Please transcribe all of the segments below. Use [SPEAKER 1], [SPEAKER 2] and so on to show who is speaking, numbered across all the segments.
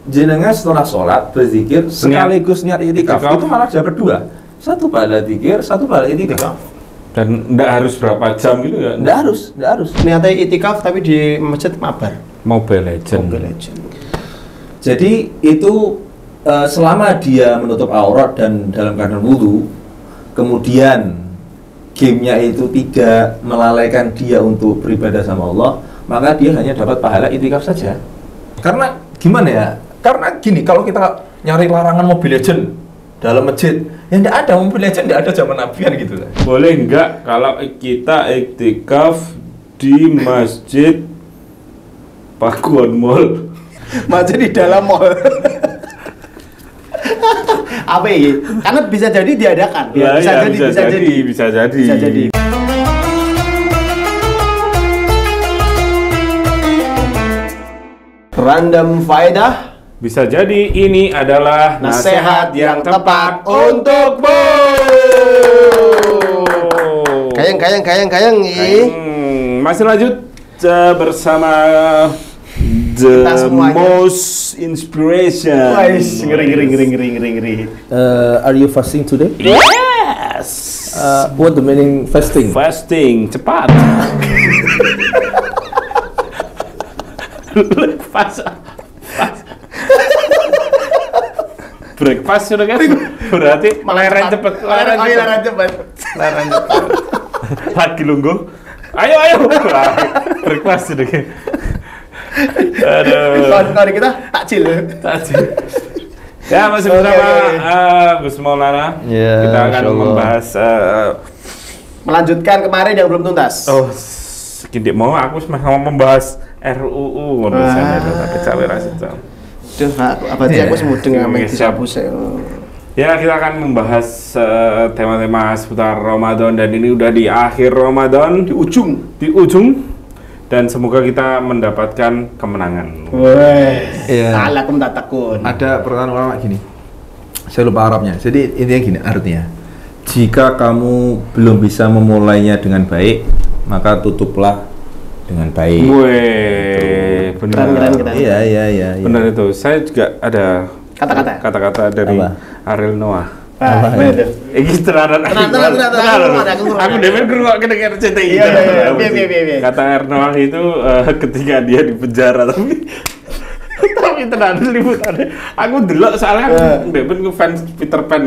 [SPEAKER 1] jenengan setelah sholat berzikir sekaligus niat itikaf itu malah dapat 2. Satu pahala zikir, satu pahala itikaf.
[SPEAKER 2] Dan enggak harus berapa jam gitu ya?
[SPEAKER 1] Enggak harus.
[SPEAKER 3] Niatnya itikaf tapi di masjid mabar.
[SPEAKER 2] Mobile Legend.
[SPEAKER 1] Jadi itu selama dia menutup aurat dan dalam keadaan wudu, kemudian gamenya itu tidak melalaikan dia untuk beribadah sama Allah, maka dia hanya dapat pahala itikaf saja. Karena gimana ya? Karena gini, kalau kita nyari larangan Mobile Legend dalam masjid, ya enggak ada Mobile Legend, enggak ada zaman Nabian gitu lah.
[SPEAKER 2] Boleh enggak kalau kita iktikaf di masjid Pakuan Mall?
[SPEAKER 3] Masjid di dalam mall. Apa ini? Karena bisa jadi diadakan.
[SPEAKER 2] Ya, bisa jadi.
[SPEAKER 3] Random faedah.
[SPEAKER 2] Bisa jadi ini adalah
[SPEAKER 3] nasihat yang tepat untuk Kayang.
[SPEAKER 2] Masih lanjut bersama The Most Inspiration.
[SPEAKER 3] Wais, ngeri.
[SPEAKER 1] Are you fasting today?
[SPEAKER 2] Yes.
[SPEAKER 1] What the meaning fasting?
[SPEAKER 2] Fasting, cepat. Breakfast sudah kan? Berarti leren cepet. Lagi lungguh. Ayo. Breakfast sudah kan? Aduh.
[SPEAKER 3] Kawan kita takjil.
[SPEAKER 2] Ya, masih bersama Gus Maulana. Kita akan membahas
[SPEAKER 3] melanjutkan kemarin yang belum tuntas.
[SPEAKER 2] Oh, sedikit mau aku mau membahas RUU misalnya ada cawe rasa.
[SPEAKER 3] Duh, apa sih aku semudeng ngamen disabus.
[SPEAKER 2] Ya, kita akan membahas tema-tema seputar Ramadan dan ini udah di akhir Ramadan, di ujung. Dan semoga kita mendapatkan kemenangan.
[SPEAKER 3] Alakum tatakun.
[SPEAKER 1] Ada perkataan ulama gini. Saya lupa Arabnya. Jadi intinya gini artinya. Jika kamu belum bisa memulainya dengan baik, maka tutuplah dengan baik.
[SPEAKER 2] Benar.
[SPEAKER 1] Iya.
[SPEAKER 2] Benar itu. Saya juga ada kata-kata dari Ariel Noah. Iki tenanan. Aku demen ngrungok kedengar CTI.
[SPEAKER 3] Iya.
[SPEAKER 2] Kata Ariel Noah itu ketika dia di penjara tapi tenanan liputannya. Aku delok soalnya demen ku fans Peter Pan.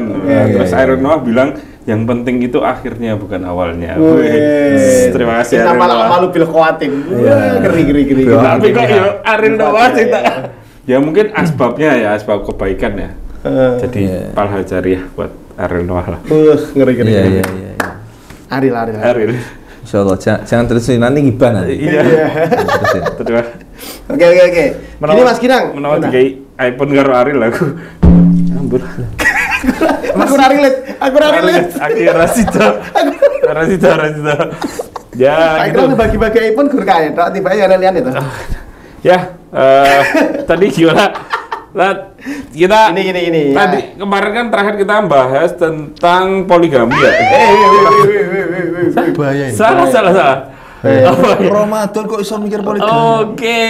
[SPEAKER 2] Terus Ariel Noah bilang yang penting itu akhirnya bukan awalnya. Terima kasih Ariel Noah.
[SPEAKER 3] Malu bil khawatim. Ngeri.
[SPEAKER 2] Tapi kok ya Ariel Noah cerita. Ya mungkin asbab kebaikan ya. Jadi pahala jariah buat Ariel Noah lah.
[SPEAKER 3] Ngeri.
[SPEAKER 1] Iya.
[SPEAKER 3] Ariel.
[SPEAKER 1] Insyaallah jangan terusin nanti ngibah nanti.
[SPEAKER 2] Iya. Terus.
[SPEAKER 3] Oke. Ini Mas Kinang.
[SPEAKER 2] Menawa dikai iPhone karo Ariel aku. Ambur.
[SPEAKER 3] Aku relate.
[SPEAKER 2] Aku rasida. Ya,
[SPEAKER 3] itu bagi-bagi iPhone gur kae, tok tiba-tiba lian itu.
[SPEAKER 2] Ya, tadi gimana? Nah, kita
[SPEAKER 3] ini.
[SPEAKER 2] Tadi kemarin kan terakhir kita bahas tentang poligami ya.
[SPEAKER 1] Bahaya ini.
[SPEAKER 2] Salah.
[SPEAKER 1] Ramadan kok iso mikir poligami?
[SPEAKER 2] Oke,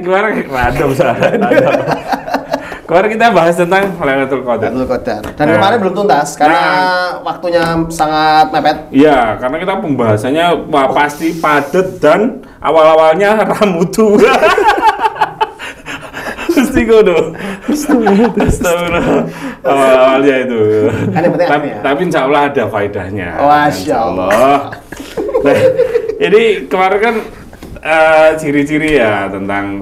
[SPEAKER 2] kemarin random salah. Kemarin kita bahas tentang Lailatul Qadar.
[SPEAKER 3] Dan kemarin belum tuntas karena waktunya sangat mepet.
[SPEAKER 2] Iya, karena kita pembahasannya pasti padat dan awal-awalnya ramutu. Mesti godo. Astagfirullah. Awalnya itu. Tapi insya Allah ada faedahnya.
[SPEAKER 3] Masya Allah.
[SPEAKER 2] Nah, ini kemarin kan ciri-ciri ya tentang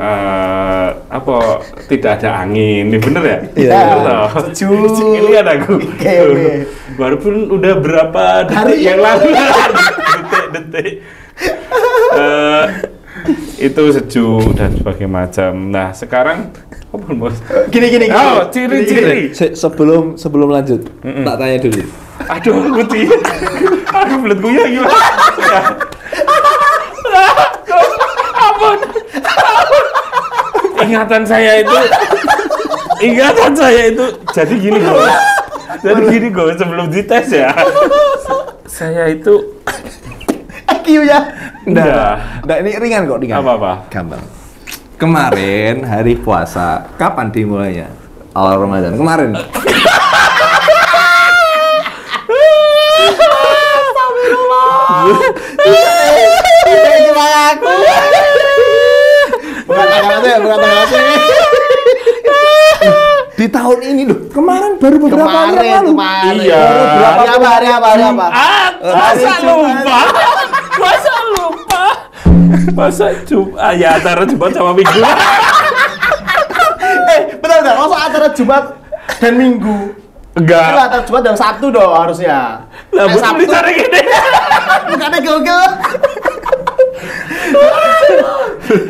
[SPEAKER 2] apa tidak ada angin. Ini bener ya?
[SPEAKER 3] Iya.
[SPEAKER 2] Sejuk. Ini ada aku. Walaupun udah berapa detik yang lalu. Detik. Itu sejuk dan sebagainya macam. Nah sekarang apa bos?
[SPEAKER 3] Gini.
[SPEAKER 2] Oh ciri-ciri.
[SPEAKER 1] Sebelum lanjut, tak tanya dulu.
[SPEAKER 2] Aduh putih. Aku belet guyang gimana? Ampun. Ingatan saya itu jadi gini bos. Sebelum dites ya. Saya itu
[SPEAKER 3] IQ ya.
[SPEAKER 1] Nggak, ini ringan kok.
[SPEAKER 2] Apa?
[SPEAKER 1] Gampang. kemarin hari puasa, kapan dimulainya? Awal Ramadan kemarin. Di tahun ini loh, kemarin baru beberapa hari yang lalu.
[SPEAKER 2] Iya.
[SPEAKER 3] Hari apa?
[SPEAKER 2] Masa Jumat ya antara Jumat sama Minggu.
[SPEAKER 3] Betul. Masa antara Jumat dan Minggu?
[SPEAKER 2] Enggak.
[SPEAKER 3] Itu antara Jumat dan Sabtu dong harusnya.
[SPEAKER 2] Lah bukan dicari gini.
[SPEAKER 3] Bukannya Google.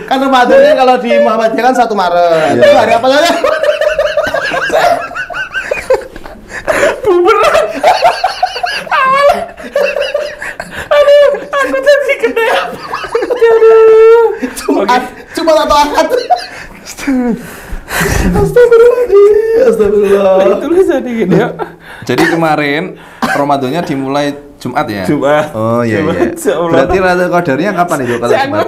[SPEAKER 3] Kan Ramadannya kalau di Muhammadiyah kan 1 Maret. Itu hari apa saja?
[SPEAKER 2] Beneran. Aduh, aku jadi gede.
[SPEAKER 3] Jumat atau Ahad? Astagfirullah.
[SPEAKER 2] Itu jadi gede.
[SPEAKER 1] Jadi kemarin Ramadannya dimulai Jumat ya?
[SPEAKER 2] Jumat.
[SPEAKER 1] Oh iya.
[SPEAKER 2] Jumat, ya Allah.
[SPEAKER 1] Berarti Lailatul Qadarnya kapan itu kalau Jumat?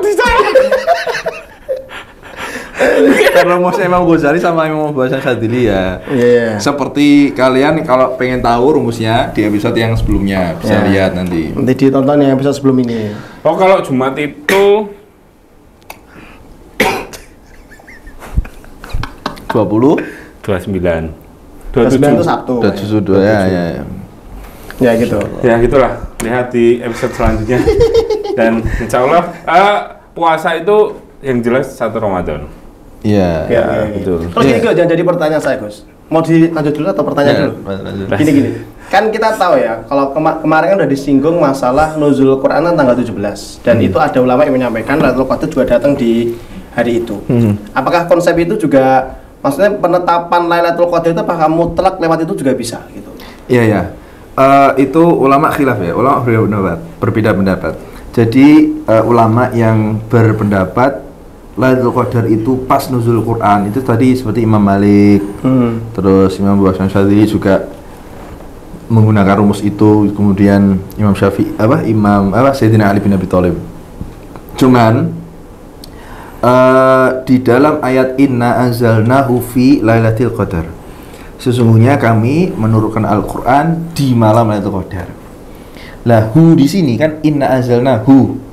[SPEAKER 1] Karena Mas Imam Ghazali sama Imam Abu Hasan Syadzili ya.
[SPEAKER 3] Iya.
[SPEAKER 1] Seperti kalian kalau pengen tahu rumusnya di episode yang sebelumnya bisa lihat nanti.
[SPEAKER 3] Nanti ditonton yang episode sebelum ini.
[SPEAKER 2] Oh kalau Jumat itu
[SPEAKER 1] 29
[SPEAKER 3] 29 itu Sabtu.
[SPEAKER 1] udah 72 ya.
[SPEAKER 3] Ya gitu.
[SPEAKER 2] Ya gitulah, lihat di episode selanjutnya. Dan insya Allah puasa itu yang jelas 1 Ramadan.
[SPEAKER 1] Iya.
[SPEAKER 3] Ya,
[SPEAKER 2] betul.
[SPEAKER 3] Terus gini Gus, jangan jadi pertanyaan saya Gus. Mau dilanjut dulu atau pertanyaan dulu? Gini. Kan kita tahu ya, kalau kemarin kan udah disinggung masalah nuzul Quran kan tanggal 17. Dan itu ada ulama yang menyampaikan Lailatul Qadar juga datang di hari itu. Apakah konsep itu juga, maksudnya penetapan Lailatul Qadar itu apakah mutlak lewat itu juga bisa gitu?
[SPEAKER 1] Iya. Itu ulama khilaf ya, ulama berbeda pendapat. Jadi ulama yang berpendapat Lailatul Qadar itu pas nuzul Quran itu tadi seperti Imam Malik, terus Imam Abu Hasan Syadzili juga menggunakan rumus itu, kemudian Imam Sayyidina Ali bin Abi Thalib. Cuman di dalam ayat Inna anzalnahu fi Lailatul Qadar, sesungguhnya kami menurunkan Al-Quran di malam Lailatul Qadar. Lah hu di sini kan Inna anzalnahu.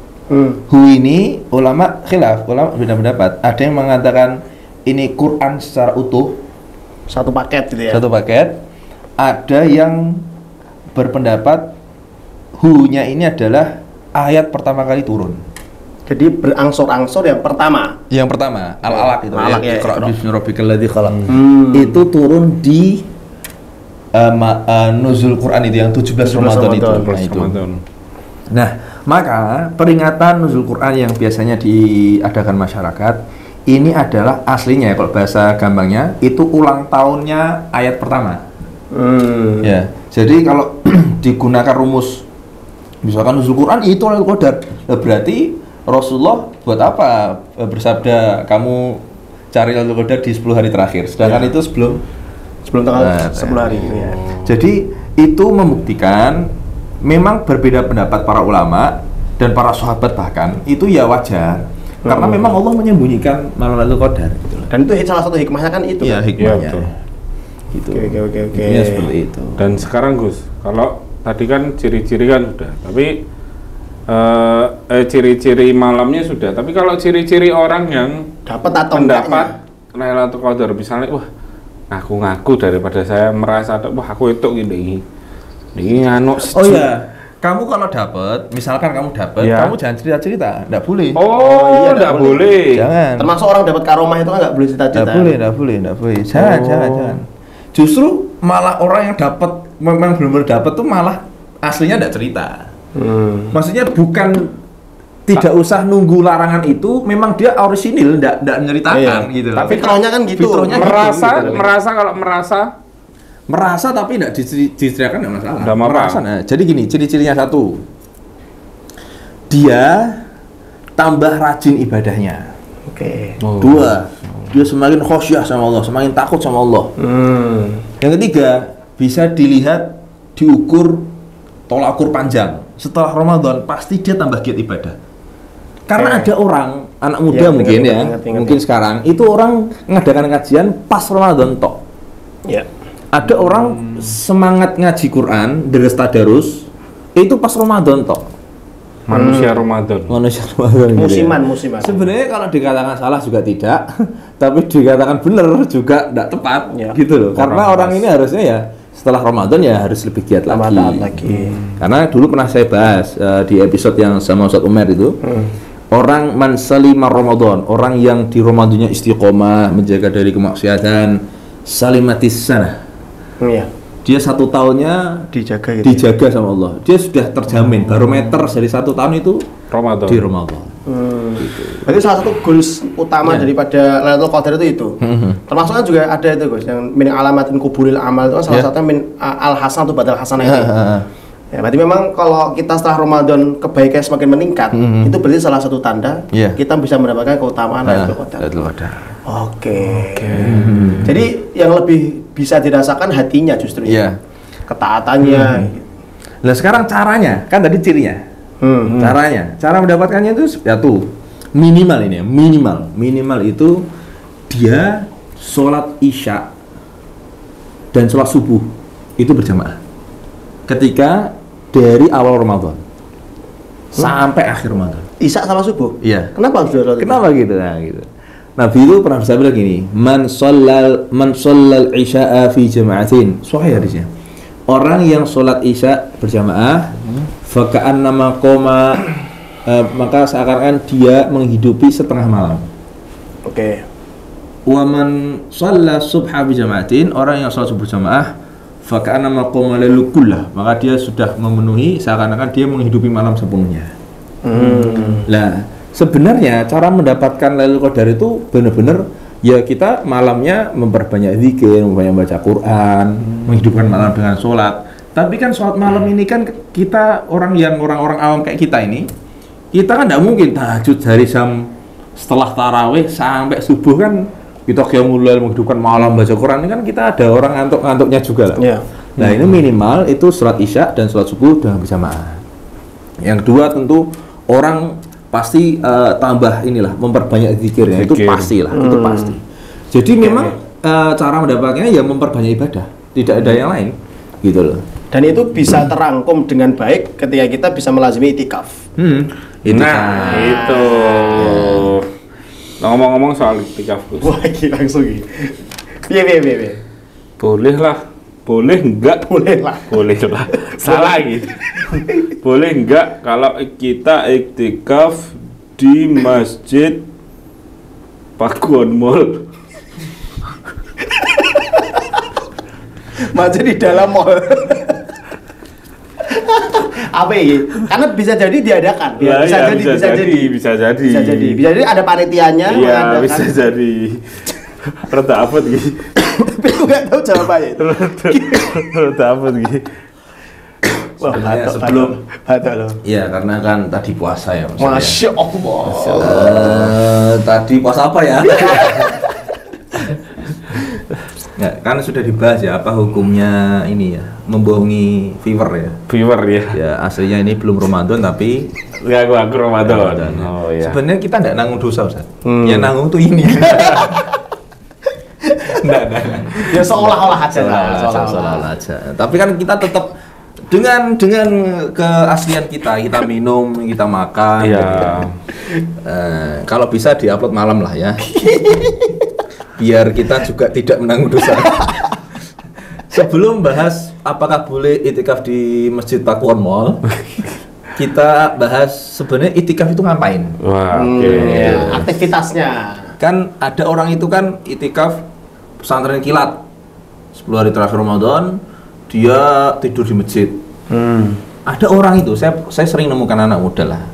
[SPEAKER 1] Hu ini ulama khilaf, ulama beda pendapat. Ada yang mengatakan ini Quran secara utuh,
[SPEAKER 3] Satu paket gitu ya.
[SPEAKER 1] satu paket. Ada yang berpendapat hu-nya ini adalah ayat pertama kali turun.
[SPEAKER 3] Jadi berangsur-angsur yang pertama.
[SPEAKER 1] Yang pertama, al-alaq itu
[SPEAKER 3] Al-alaq ya,
[SPEAKER 1] Iqra'
[SPEAKER 3] Iqra'.
[SPEAKER 1] bismi rabbikal ladzi khalaq. Itu turun di nuzul Quran itu yang 17 Ramadan itu. Nah, itu. Nah, maka peringatan nuzul Quran yang biasanya diadakan masyarakat ini adalah aslinya ya, kalau bahasa gampangnya itu ulang tahunnya ayat pertama. Ya, jadi kalau digunakan rumus misalkan nuzul Quran itu Lailatul Qadar, berarti Rasulullah buat apa bersabda kamu cari Lailatul Qadar di 10 hari terakhir, sedangkan itu sebelum
[SPEAKER 3] tanggal 10 hari gitu ya.
[SPEAKER 1] Jadi itu membuktikan memang berbeda pendapat para ulama dan para sahabat bahkan itu ya wajar karena memang Allah menyembunyikan malam Lailatul Qadar gitu.
[SPEAKER 3] Dan itu salah satu hikmahnya kan itu.
[SPEAKER 1] Iya,
[SPEAKER 3] kan?
[SPEAKER 1] hikmahnya.
[SPEAKER 2] betul.
[SPEAKER 1] Gitu.
[SPEAKER 3] Oke.
[SPEAKER 1] Ya seperti itu.
[SPEAKER 2] Dan sekarang Gus, kalau tadi kan ciri-ciri kan sudah, tapi ciri-ciri malamnya sudah. Tapi kalau ciri-ciri orang yang
[SPEAKER 3] Dapat atau
[SPEAKER 2] mendapat Lailatul Qadar, misalnya, wah, ngaku-ngaku daripada saya merasa, wah aku itu gini, anu.
[SPEAKER 1] Oh iya, kamu kalau dapat, misalkan kamu dapat,
[SPEAKER 2] Ya.
[SPEAKER 1] kamu jangan cerita-cerita, enggak boleh.
[SPEAKER 2] Oh,
[SPEAKER 3] iya,
[SPEAKER 2] enggak boleh.
[SPEAKER 1] Jangan.
[SPEAKER 3] Termasuk orang dapat karomah itu kan nggak boleh cita-cita.
[SPEAKER 1] Enggak boleh. Jangan. Justru malah orang yang dapat memang benar-benar dapat tuh malah aslinya enggak cerita. Maksudnya bukan tidak usah nunggu larangan itu, memang dia orisinil enggak nyeritakan gitu.
[SPEAKER 3] Tapi fitrahnya kan gitu.
[SPEAKER 1] Fitrahnya merasa tapi enggak diceritakan enggak masalah.
[SPEAKER 2] Enggak apa-apa.
[SPEAKER 1] Merasa, nah, jadi gini, ciri-cirinya satu. Dia tambah rajin ibadahnya.
[SPEAKER 3] Oke.
[SPEAKER 1] Dua, dia semakin khosyah sama Allah, semakin takut sama Allah. Yang ketiga, bisa dilihat diukur tolak ukur panjang. Setelah Ramadan pasti dia tambah giat ibadah. Karena ada orang anak muda mungkin ya, mungkin sekarang itu orang ngadakan kajian pas Ramadan tok.
[SPEAKER 3] Ya.
[SPEAKER 1] Ada orang semangat ngaji Quran, deres tadarus itu pas Ramadan tok.
[SPEAKER 2] Manusia Ramadan.
[SPEAKER 3] Musiman.
[SPEAKER 1] Sebenarnya kalau dikatakan salah juga tidak, tapi dikatakan benar juga tidak tepat, gitu loh. Karena orang ini harusnya ya setelah Ramadan ya harus lebih giat lagi. Karena dulu pernah saya bahas di episode yang sama Ustaz Umar itu, orang man salima Ramadan, orang yang di Ramadannya istiqomah, menjaga dari kemaksiatan, salimatis sana. Dia 1 tahunnya dijaga sama Allah. Dia sudah terjamin barometer dari 1 tahun itu
[SPEAKER 2] Ramadan.
[SPEAKER 1] Di Ramadan.
[SPEAKER 3] Gitu. Berarti salah satu goals utama daripada Lailatul Qadar itu. Termasuknya juga ada itu Gus, yang min alamatin kuburil amal itu salah satunya min al hasan atau badal hasanah itu. Ya, berarti memang kalau kita setelah Ramadan kebaikan semakin meningkat, itu berarti salah satu tanda kita bisa mendapatkan keutamaan Lailatul Qadar. Oke. Jadi yang lebih bisa dirasakan hatinya justru ketaatannya.
[SPEAKER 1] Nah sekarang caranya, kan tadi cirinya. Cara mendapatkannya itu ya tuh minimal itu dia sholat isya dan sholat subuh itu berjamaah ketika dari awal Ramadan sampai akhir Ramadan.
[SPEAKER 3] Isya sama subuh?
[SPEAKER 1] Iya.
[SPEAKER 3] Kenapa harus sholat?
[SPEAKER 1] Kenapa gitu? Nah, gitu. Nabi itu pernah bersabda gini, man shallal isya'a fi jama'atin. Sahih hadisnya. Orang yang sholat isya berjamaah, faka'annama qoma, maka seakan-akan dia menghidupi setengah malam.
[SPEAKER 3] Oke.
[SPEAKER 1] Wa man shalla subha bi jama'atin, orang yang sholat subuh jamaah, faka'annama qoma lailu kullah, maka dia sudah memenuhi seakan-akan dia menghidupi malam sepenuhnya. Lah, sebenarnya cara mendapatkan Lailatul Qadar itu benar-benar ya kita malamnya memperbanyak zikir, memperbanyak baca Quran, menghidupkan malam dengan sholat. Tapi kan sholat malam ini kan kita orang-orang awam kayak kita ini, kita kan tidak mungkin tahajud dari jam setelah tarawih sampai subuh kan kita qiyamul lail menghidupkan malam baca Quran, ini kan kita ada orang ngantuk-ngantuknya juga lah. Nah ini minimal itu sholat isya dan sholat subuh dengan berjamaah. Yang kedua tentu orang pasti tambah inilah memperbanyak zikirnya. Itu pastilah, itu pasti. Jadi memang cara mendapatkannya ya memperbanyak ibadah, tidak ada yang lain gitu loh.
[SPEAKER 3] Dan itu bisa terangkum dengan baik ketika kita bisa melazimi itikaf.
[SPEAKER 2] Nah, itu. Ngomong-ngomong soal itikaf, Gus.
[SPEAKER 3] Wah, langsung gitu. Iya.
[SPEAKER 2] Boleh lah. Boleh enggak?
[SPEAKER 3] Boleh lah.
[SPEAKER 2] Salah gitu. Boleh enggak kalau kita iktikaf di Masjid Pakuan Mall?
[SPEAKER 3] Masjid di dalam mall. Apa ini? Karena bisa jadi diadakan. Bisa jadi ada panitianya.
[SPEAKER 2] Iya, bisa jadi. Rada apa gitu?
[SPEAKER 3] Tapi aku nggak tahu jawabannya.
[SPEAKER 2] Rada apa gitu?
[SPEAKER 3] Wah,
[SPEAKER 1] sebelum
[SPEAKER 3] loh.
[SPEAKER 1] Iya, karena kan tadi puasa ya.
[SPEAKER 3] Masya Allah.
[SPEAKER 1] Tadi puasa apa ya? Ya, kan sudah dibahas ya apa hukumnya ini ya, membohongi viewer ya. Ya, aslinya ini belum Ramadan tapi
[SPEAKER 2] aku Ramadan.
[SPEAKER 1] Oh iya. Sebenarnya kita enggak nanggung dosa, Ustaz. Yang nanggung tuh ini. Enggak.
[SPEAKER 3] Ya seolah-olah aja.
[SPEAKER 1] Seolah-olah aja. Tapi kan kita tetap dengan keaslian kita minum, kita makan.
[SPEAKER 2] Iya.
[SPEAKER 1] Kalau bisa diupload malam lah ya. Biar kita juga tidak menanggung dosa. Sebelum bahas apakah boleh itikaf di Masjid Pakuan Mall, kita bahas sebenarnya itikaf itu ngapain?
[SPEAKER 2] Wah,
[SPEAKER 3] aktivitasnya.
[SPEAKER 1] Kan ada orang itu kan itikaf pesantren kilat 10 hari terakhir Ramadan dia tidur di masjid. Ada orang itu, saya sering nemukan anak muda lah.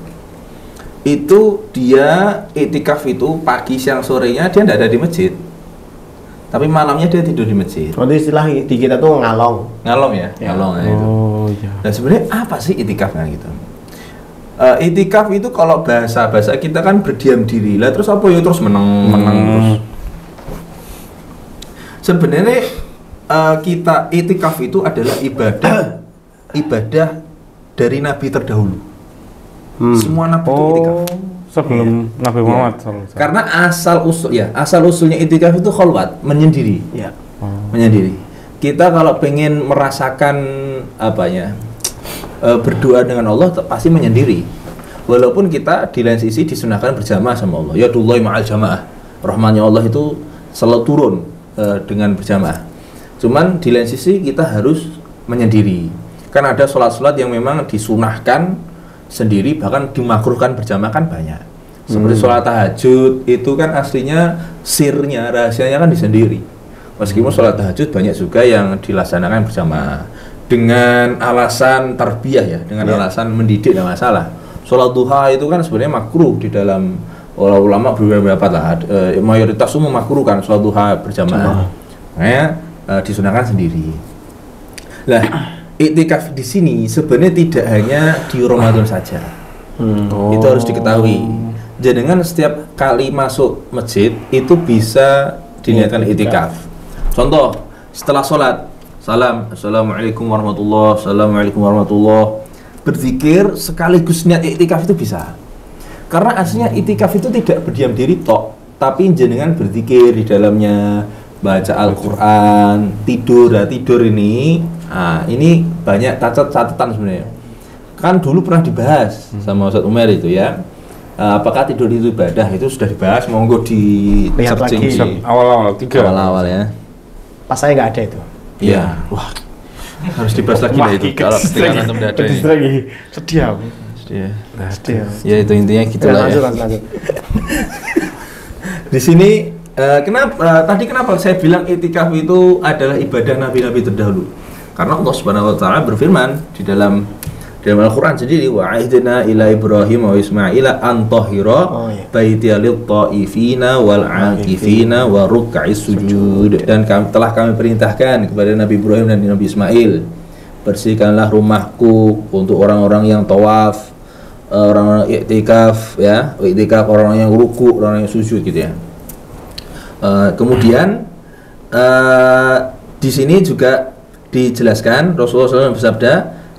[SPEAKER 1] Itu dia itikaf itu pagi siang sorenya dia tidak ada di masjid. Tapi malamnya dia tidur di masjid.
[SPEAKER 3] Oh, istilah di kita tuh ngalong ya.
[SPEAKER 1] Ngalong ya itu.
[SPEAKER 2] Iya.
[SPEAKER 1] Nah sebenarnya apa sih itikafnya gitu? Itikaf itu kalau bahasa kita kan berdiam diri lah, terus apa ya terus menang terus. Sebenarnya kita itikaf itu adalah ibadah dari Nabi terdahulu. Semua nabi itu itikaf.
[SPEAKER 2] Sebelum Nabi Muhammad SAW.
[SPEAKER 1] Karena asal usulnya itikaf itu khalwat, menyendiri.
[SPEAKER 3] Ya.
[SPEAKER 1] Menyendiri. Kita kalau pengen merasakan berdoa dengan Allah pasti menyendiri. Walaupun kita di lain sisi disunahkan berjamaah sama Allah. Yadullahi ma'al jamaah. Rahmannya Allah itu selalu turun dengan berjamaah. Cuman di lain sisi kita harus menyendiri. Kan ada sholat-sholat yang memang disunahkan sendiri, bahkan dimakruhkan berjamaah kan banyak. Seperti sholat tahajud itu kan aslinya sirnya, rahasianya kan disendiri. Meskipun sholat tahajud banyak juga yang dilaksanakan berjamaah dengan alasan tarbiyah ya, dengan alasan mendidik, tidak masalah. Sholat duha itu kan sebenarnya makruh di dalam ulama beberapa lah, mayoritas umum makruh kan sholat duha berjamaah. Makanya disunahkan sendiri. Lah, iktikaf di sini sebenarnya tidak hanya di Ramadan saja. Itu harus diketahui. Jenengan setiap kali masuk masjid itu bisa diniatkan iktikaf. Contoh, setelah sholat, assalamualaikum warahmatullah, assalamualaikum warahmatullah, berzikir sekaligus niat iktikaf itu bisa. Karena aslinya iktikaf itu tidak berdiam diri tok, tapi jenengan berzikir di dalamnya, baca Al-Quran, tidur ini. Nah, ini banyak catatan sebenarnya. Kan dulu pernah dibahas sama Ustaz Umar itu ya. Apakah tidur itu ibadah? Itu sudah dibahas, monggo di searching awal-awal ya.
[SPEAKER 3] Pas saya nggak ada itu.
[SPEAKER 1] Iya. Wah, harus dibahas lagi lah itu. Kalau ketika antum tidak ada.
[SPEAKER 3] Sedih aku.
[SPEAKER 1] Sedih. Ya itu intinya gitulah ya.
[SPEAKER 3] Lanjut.
[SPEAKER 1] Di sini kenapa saya bilang iktikaf itu adalah ibadah nabi-nabi terdahulu? Karena Allah Subhanahu wa taala berfirman di dalam Al-Qur'an sendiri, wa ahdina ila Ibrahim wa Ismaila an tahira baitiya lit-taifina wal 'akifina wa ruk'is sujud. Dan telah kami perintahkan kepada Nabi Ibrahim dan Nabi Ismail, bersihkanlah rumahku untuk orang-orang yang tawaf, orang-orang iktikaf ya, iktikaf orang-orang yang ruku, orang-orang yang sujud gitu ya. Kemudian di sini juga dijelaskan Rasulullah SAW bersabda,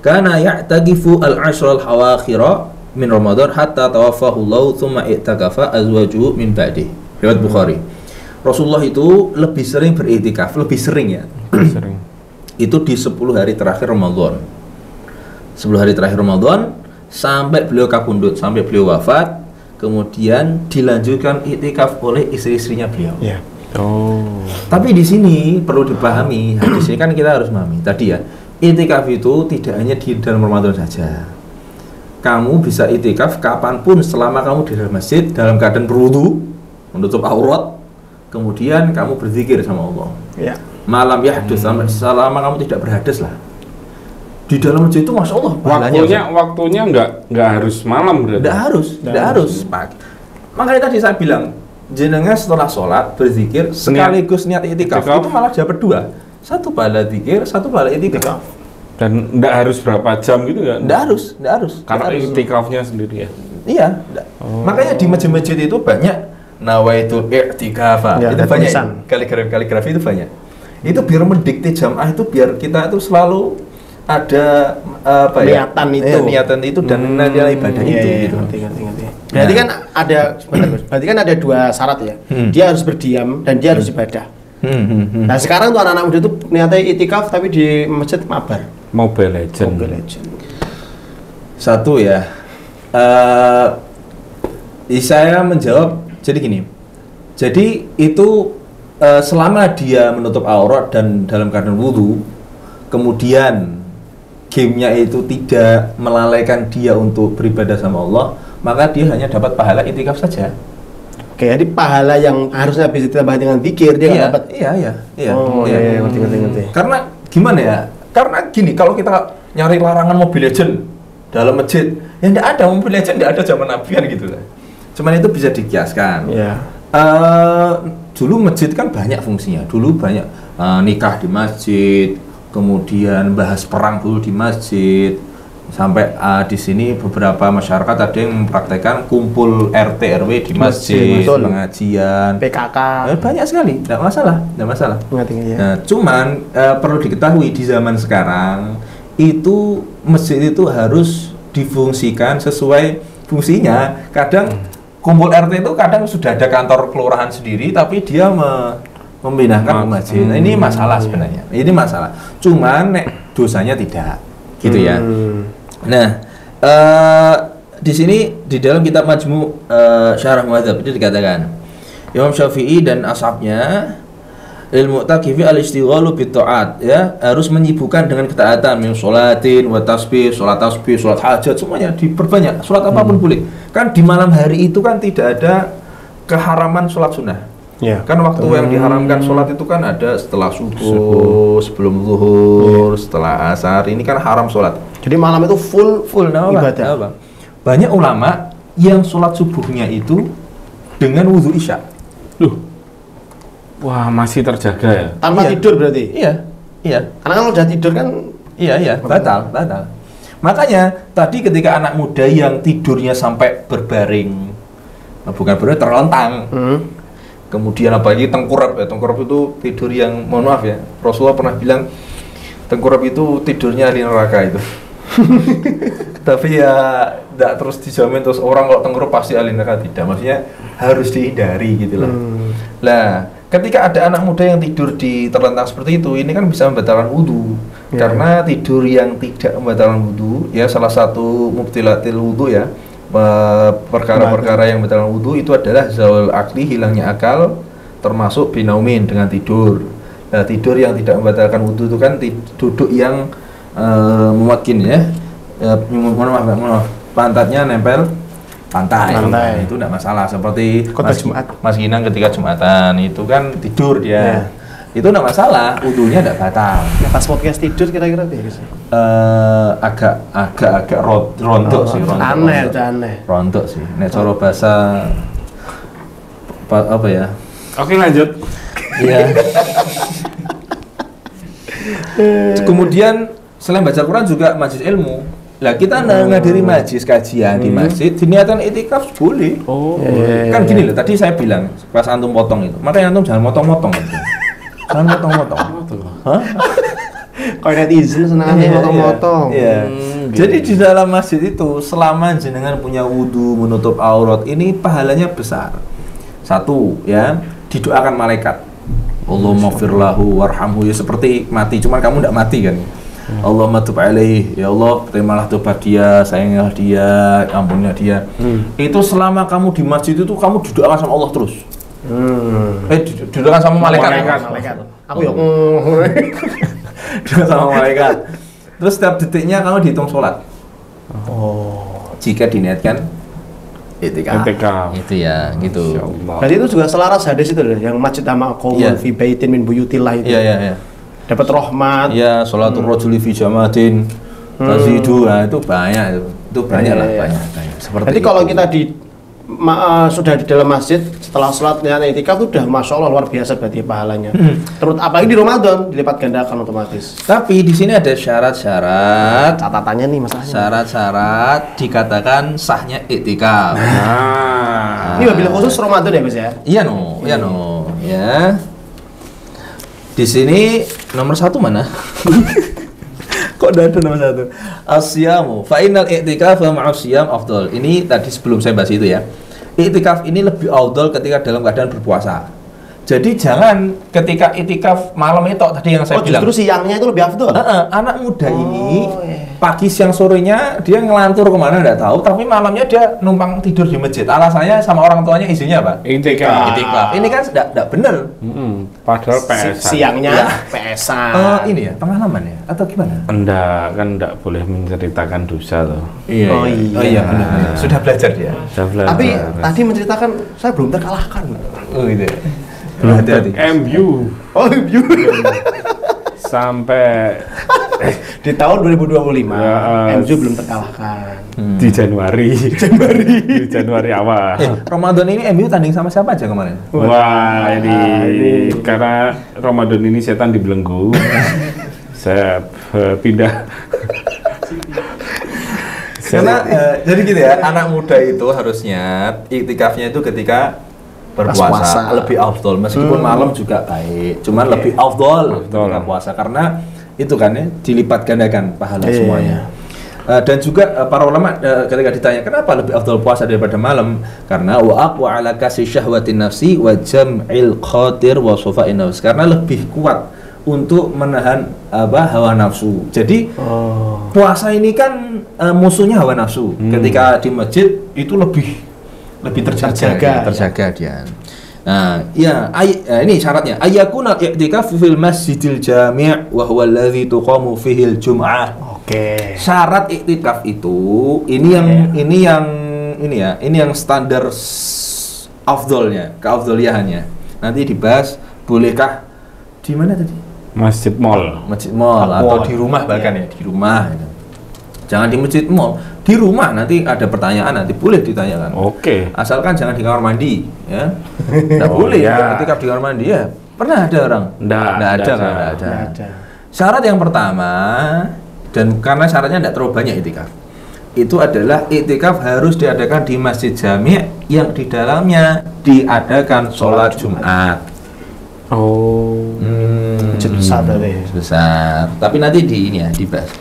[SPEAKER 1] "Kana ya'takifu al-'ashra al-hawakhira min Ramadan hatta tawaffahu Allah tsumma i'takafa azwajuhu min ba'di." Riwayat Bukhari. Rasulullah itu lebih sering beriktikaf, lebih sering ya. Itu di 10 hari terakhir Ramadan. 10 hari terakhir Ramadan sampai beliau kapundhut, sampai beliau wafat. Kemudian dilanjutkan iktikaf oleh istri-istrinya beliau.
[SPEAKER 3] Ya.
[SPEAKER 1] Tapi di sini perlu dipahami, di sini kan kita harus memahami tadi ya, iktikaf itu tidak hanya di dalam Ramadan saja. Kamu bisa iktikaf kapanpun selama kamu di dalam masjid dalam keadaan berwudu, menutup aurat, kemudian kamu berzikir sama Allah.
[SPEAKER 3] Ya.
[SPEAKER 1] Malam yahdus, selama kamu tidak berhadas lah. Di dalam masjid itu masya Allah.
[SPEAKER 2] Waktunya nggak harus malam berarti.
[SPEAKER 1] Tidak harus pagi. Makanya tadi saya bilang, jenengan setelah sholat berzikir sekaligus niat iktikaf itu malah dapat 2. Satu pahala zikir, satu pahala iktikaf.
[SPEAKER 2] Dan nggak harus berapa jam gitu nggak?
[SPEAKER 1] Nggak harus.
[SPEAKER 2] Karena iktikafnya sendiri ya.
[SPEAKER 1] Iya. Makanya di masjid-masjid itu banyak nawaitu i'tikafa.
[SPEAKER 3] Ya,
[SPEAKER 1] itu banyak kaligrafi itu banyak. Itu biar mendikte jamaah itu, biar kita itu selalu ada niatan itu dan nilai ibadah itu gitu.
[SPEAKER 3] Ngerti. Berarti kan ada berarti kan ada 2 syarat ya. Dia harus berdiam dan dia harus ibadah. Nah, sekarang tuh anak-anak muda itu niatnya itikaf tapi di masjid mabar.
[SPEAKER 2] Mobile Legend.
[SPEAKER 1] Satu ya. Saya menjawab jadi gini. Jadi itu selama dia menutup aurat dan dalam keadaan wudu, kemudian gamenya itu tidak melalaikan dia untuk beribadah sama Allah, maka dia hanya dapat pahala itikaf saja.
[SPEAKER 3] Oke, jadi pahala yang harusnya bisa ditambah dengan zikir dia nggak dapat.
[SPEAKER 1] Iya.
[SPEAKER 3] Ngerti.
[SPEAKER 1] Karena gimana ya? Karena gini, kalau kita nyari larangan Mobile Legend dalam masjid, ya tidak ada Mobile Legend, tidak ada zaman Nabian gitu lah. Cuman itu bisa dikiaskan.
[SPEAKER 3] Iya.
[SPEAKER 1] Dulu masjid kan banyak fungsinya. Dulu banyak nikah di masjid, kemudian bahas perang dulu di masjid, sampai di sini beberapa masyarakat ada yang mempraktekkan kumpul RT RW di masjid, pengajian,
[SPEAKER 3] PKK,
[SPEAKER 1] banyak sekali, tidak masalah. Nah, cuman perlu diketahui di zaman sekarang itu masjid itu harus difungsikan sesuai fungsinya. Kadang kumpul RT itu kadang sudah ada kantor kelurahan sendiri, tapi dia memindahkan ke masjid. Nah, ini masalah sebenarnya. Ini masalah. Cuman nek dosanya tidak, gitu ya. Nah, di sini di dalam kitab Majmu' Syarah Muhadzab itu dikatakan Imam Syafi'i dan ashabnya al-mu'takifi al-istighalu bit-ta'at, ya, harus menyibukkan dengan ketaatan, min sholatin wa tasbih, sholat hajat, semuanya diperbanyak, sholat apapun boleh. Kan di malam hari itu kan tidak ada keharaman sholat sunnah.
[SPEAKER 3] Ya.
[SPEAKER 1] Kan waktu yang diharamkan sholat itu kan ada setelah subuh, sebelum zuhur, setelah asar, ini kan haram sholat.
[SPEAKER 3] Jadi malam itu full ibadah.
[SPEAKER 1] Banyak ulama yang sholat subuhnya itu dengan wudhu isya.
[SPEAKER 2] Wah, masih terjaga ya?
[SPEAKER 3] Tanpa tidur berarti?
[SPEAKER 1] Iya.
[SPEAKER 3] Karena kalau udah tidur kan
[SPEAKER 1] Batal. Makanya tadi ketika anak muda yang tidurnya sampai berbaring, bukan berbaring, terlentang, kemudian apalagi tengkurap itu tidur yang, mohon maaf ya, Rasulullah pernah bilang tengkurap itu tidurnya ahli neraka itu. Tapi ya tidak terus dijamin terus orang kalau tengkurap pasti ahli neraka, tidak, maksudnya harus dihindari gitu loh. Lah, ketika ada anak muda yang tidur di terlentang seperti itu, ini kan bisa membatalkan wudhu. Karena tidur yang tidak membatalkan wudhu, ya salah satu mubtilatil wudhu ya, perkara-perkara yang membatalkan wudhu itu adalah zawal akli, hilangnya akal, termasuk binaumin, dengan tidur. Nah, tidur yang tidak membatalkan wudhu itu kan duduk yang memakin ya, mohon maaf, pantatnya nempel pantai. Itu tidak masalah, seperti Mas Ginang ketika Jumatan itu kan tidur dia, itu tidak masalah, wudhunya tidak batal.
[SPEAKER 3] Nah, pas podcast tidur kira-kira
[SPEAKER 1] agak rontok sih,
[SPEAKER 3] aneh.
[SPEAKER 1] Rontok sih, nek cara bahasa apa ya?
[SPEAKER 2] Oke, lanjut.
[SPEAKER 1] Iya. Kemudian selain baca Quran juga majlis ilmu. Lah kita ngadiri majlis kajian di masjid, diniatkan itikaf boleh. Kan gini loh, tadi saya bilang pas antum potong itu, makanya antum jangan motong-motong itu. Jangan motong-motong. Hah?
[SPEAKER 3] Kalau netizen senangnya motong-motong.
[SPEAKER 1] Iya. Jadi di dalam masjid itu selama jenengan punya wudu menutup aurat, ini pahalanya besar. Satu ya, didoakan malaikat. Allahumma firlahu warhamhu, ya seperti mati, cuman kamu tidak mati kan. Allahumma tub alaih, ya Allah terimalah tobat dia, sayangilah dia, ampunilah dia. Itu selama kamu di masjid itu kamu didoakan sama Allah terus. Didoakan sama malaikat.
[SPEAKER 3] Aku ya
[SPEAKER 1] Didoakan sama malaikat. Terus setiap detiknya kamu dihitung sholat. Jika diniatkan itikaf. Itu ya, gitu.
[SPEAKER 3] Berarti itu juga selaras hadis itu loh, yang masjid sama qaumun fi baitin min buyutillah itu.
[SPEAKER 1] Iya.
[SPEAKER 3] Dapat rahmat.
[SPEAKER 1] Ya, sholatul rajuli fi jamatin tazidu, itu banyak itu banyak lah, banyak. Seperti
[SPEAKER 3] jadi kalau kita sudah di dalam masjid setelah sholatnya itikaf itu udah masya Allah luar biasa berarti pahalanya. Terus apalagi di Ramadan dilipat gandakan otomatis.
[SPEAKER 1] Tapi di sini ada syarat-syarat,
[SPEAKER 3] catatannya nih masalahnya.
[SPEAKER 1] Syarat-syarat dikatakan sahnya iktikaf.
[SPEAKER 3] Ini wabil khusus Ramadan ya Gus ya?
[SPEAKER 1] Iya ya. Di sini nomor 1 mana? Kok ada nomor 1? Asyamu fa innal i'tikafa ma'a siyam afdal. Ini tadi sebelum saya bahas itu ya. I'tikaf ini lebih afdal ketika dalam keadaan berpuasa. Jadi jangan ketika i'tikaf malam itu tadi yang saya bilang.
[SPEAKER 3] Justru siangnya itu lebih afdal.
[SPEAKER 1] Anak muda ini pagi siang sorenya dia ngelantur kemana enggak tahu, tapi malamnya dia numpang tidur di masjid. Alasannya sama orang tuanya izinnya apa?
[SPEAKER 2] I'tikaf.
[SPEAKER 1] Ini kan enggak benar.
[SPEAKER 2] Padahal PS.
[SPEAKER 3] Siangnya PS-an.
[SPEAKER 1] Ini ya, pengalaman ya atau gimana?
[SPEAKER 2] Enggak boleh menceritakan dosa loh.
[SPEAKER 1] Iya. Benar. Sudah belajar dia.
[SPEAKER 3] Tapi tadi menceritakan saya belum terkalahkan.
[SPEAKER 1] Oh gitu. Hati-hati.
[SPEAKER 2] MU. Sampai
[SPEAKER 3] di tahun 2025 MU belum terkalahkan.
[SPEAKER 2] Di Januari awal.
[SPEAKER 1] Ramadan ini MU tanding sama siapa aja kemarin?
[SPEAKER 2] Wah, ini karena Ramadan ini setan dibelenggu. Saya pindah.
[SPEAKER 1] Karena jadi gitu ya, anak muda itu harusnya iktikafnya itu ketika berpuasa lebih afdol, meskipun malam juga baik, cuman lebih afdol ketika puasa karena itu kan ya dilipat gandakan pahala semuanya. Dan juga para ulama ketika ditanya kenapa lebih afdal puasa daripada malam, karena wa aqwa ala kasih syahwatin nafsi wa jam'il khatir wa sufa'in nafs, karena lebih kuat untuk menahan hawa nafsu. Jadi puasa ini kan musuhnya hawa nafsu. Ketika di masjid itu lebih terjaga dia. Nah, ya ini syaratnya ayyakuna i'tikaf fil masjidil jami' wa huwa alladhi tuqamu fihi al-jum'ah.
[SPEAKER 3] Oke.
[SPEAKER 1] Syarat iktikaf itu ini yang standar afdolnya, keafdoliahannya. Nanti dibahas bolehkah di mana tadi?
[SPEAKER 2] Masjid mall
[SPEAKER 1] Atau di rumah bahkan ya, di rumah. Jangan di masjid mall, di rumah nanti ada pertanyaan nanti boleh ditanyakan.
[SPEAKER 2] Oke.
[SPEAKER 1] Asalkan jangan di kamar mandi, ya. Nggak boleh ya. Iktikaf di kamar mandi ya. Pernah ada orang? Nggak ada. Syarat yang pertama, dan karena syaratnya tidak terlalu banyak iktikaf, itu adalah iktikaf harus diadakan di masjid jami' yang di dalamnya diadakan sholat Jumat. Besar. Tapi nanti dibahas.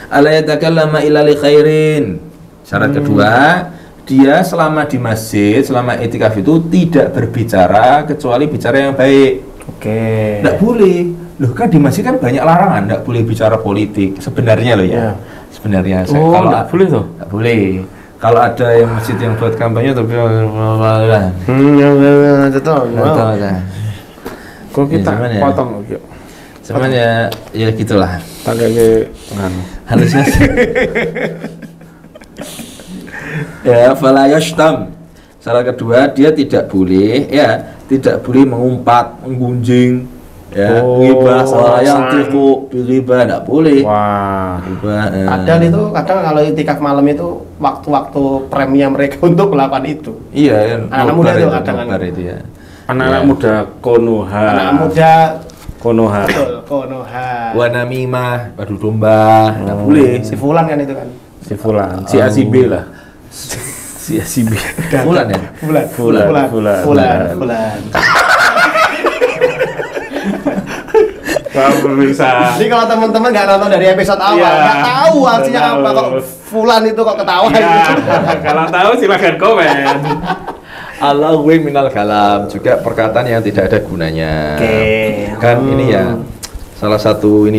[SPEAKER 1] Ala yatakallama illa li khairin. Syarat kedua, dia selama di masjid, selama iktikaf itu tidak berbicara kecuali bicara yang baik.
[SPEAKER 3] Oke.
[SPEAKER 1] Tidak boleh. Loh kan di masjid kan banyak larangan, tidak boleh bicara politik sebenarnya loh ya. Sebenarnya kalau
[SPEAKER 2] nggak boleh tuh.
[SPEAKER 1] Nggak boleh. Kalau ada yang masjid yang buat kampanye tapi
[SPEAKER 2] kok kita potong yuk.
[SPEAKER 1] Cuman ya gitulah.
[SPEAKER 2] Tangga
[SPEAKER 1] Harusnya ya fala yashtam. Syarat kedua, dia tidak boleh mengumpat, menggunjing, ya, ghibah, yang tiku, ghibah, tidak boleh.
[SPEAKER 2] Wah.
[SPEAKER 3] Padahal itu kadang kalau iktikaf malam itu waktu-waktu premium mereka untuk melakukan itu.
[SPEAKER 1] Iya,
[SPEAKER 3] anak muda itu kadang
[SPEAKER 1] itu ya.
[SPEAKER 2] Anak muda Konoha.
[SPEAKER 3] Betul, Konoha.
[SPEAKER 1] Wanamimah, padu domba, tidak boleh.
[SPEAKER 3] Si Fulan kan itu kan.
[SPEAKER 2] Si Fulan, si ACB lah. Si ACB.
[SPEAKER 1] Fulan ya?
[SPEAKER 3] Fulan.
[SPEAKER 2] Pemirsa.
[SPEAKER 3] Jadi kalau teman-teman nggak nonton dari episode awal, nggak tahu artinya apa kok Fulan itu kok ketawa gitu.
[SPEAKER 2] Kalau tahu silahkan komen.
[SPEAKER 1] Allahu minal kalam, juga perkataan yang tidak ada gunanya. Kan ini ya salah satu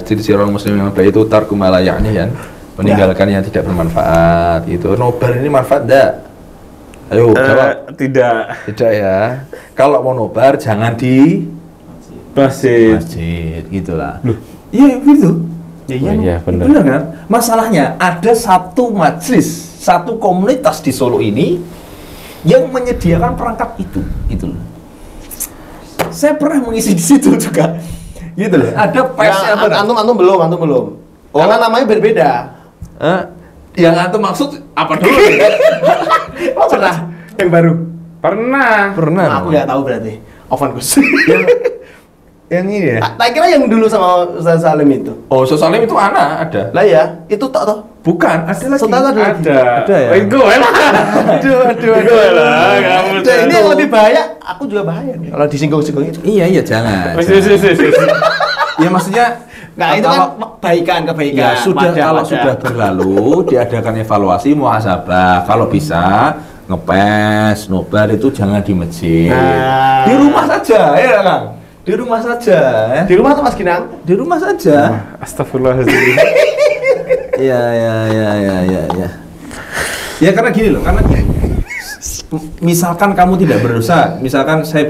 [SPEAKER 1] ciri orang muslim yang baik itu tarku ma la ya'ni kan, meninggalkan yang tidak bermanfaat. Itu nobar ini manfaat enggak? Ayo jawab.
[SPEAKER 2] Tidak
[SPEAKER 1] ya. Kalau mau nobar jangan di masjid gitulah.
[SPEAKER 2] Loh,
[SPEAKER 1] iya gitu.
[SPEAKER 2] Iya, benar.
[SPEAKER 1] Benar kan? Masalahnya ada satu majelis, satu komunitas di Solo ini yang menyediakan perangkat itu loh. Saya pernah mengisi di situ juga, gitu loh. Ada pesnya
[SPEAKER 3] antum belum. Karena namanya berbeda.
[SPEAKER 1] Yang antum maksud apa dulu?
[SPEAKER 3] Pernah. Yang baru.
[SPEAKER 2] Pernah.
[SPEAKER 3] Aku nggak tahu berarti. Ovan Gus.
[SPEAKER 1] Yang ini ya?
[SPEAKER 3] Tak kira yang dulu sama Ustaz Salim itu.
[SPEAKER 1] Oh, Ustaz Salim itu ada.
[SPEAKER 3] Lah ya, itu tak toh?
[SPEAKER 1] Bukan, ada lagi.
[SPEAKER 2] Ada ya.
[SPEAKER 1] Aduh.
[SPEAKER 3] Ini yang lebih bahaya. Aku juga bahaya nih. Kalau disinggung-singgung itu.
[SPEAKER 1] Iya, jangan. Ya maksudnya
[SPEAKER 3] itu kan kebaikan.
[SPEAKER 1] Ya sudah berlalu, diadakan evaluasi muhasabah. Kalau bisa ngepes, nobar itu jangan di masjid. Di rumah saja, ya Kang. Di rumah saja.
[SPEAKER 3] Di rumah tuh Mas Ginang?
[SPEAKER 1] Di rumah saja.
[SPEAKER 2] Astagfirullahaladzim.
[SPEAKER 1] Ya. Ya karena gini loh, misalkan kamu tidak berdosa, misalkan saya